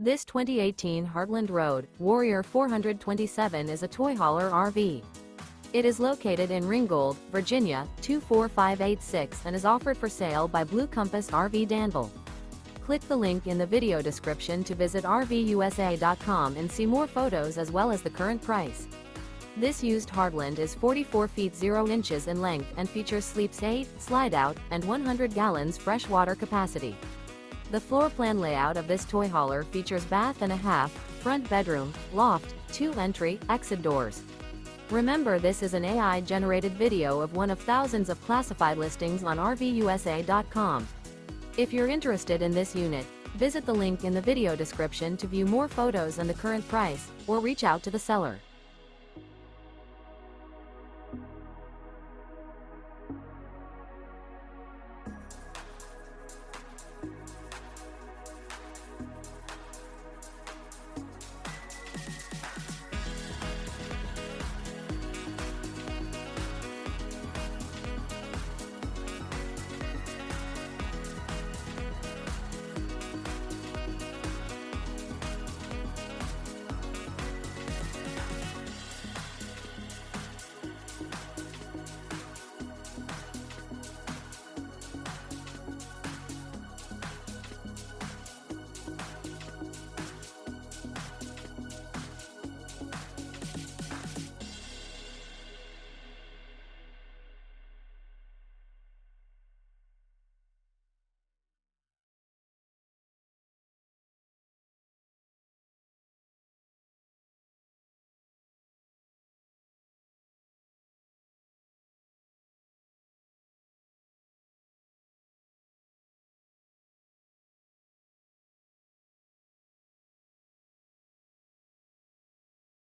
This 2018 Heartland Road Warrior 427 is a toy hauler RV. It is located in Ringgold, Virginia, 24586 and is offered for sale by Blue Compass RV Danville. Click the link in the video description to visit RVUSA.com and see more photos as well as the current price. This used Heartland is 44 feet 0 inches in length and features sleeps 8, Slideout, and 100 gallons fresh water capacity. The floor plan layout of this toy hauler features bath and a half, front bedroom, loft, 2 entry, exit doors. Remember, this is an AI-generated video of one of thousands of classified listings on RVUSA.com. If you're interested in this unit, visit the link in the video description to view more photos and the current price, or reach out to the seller.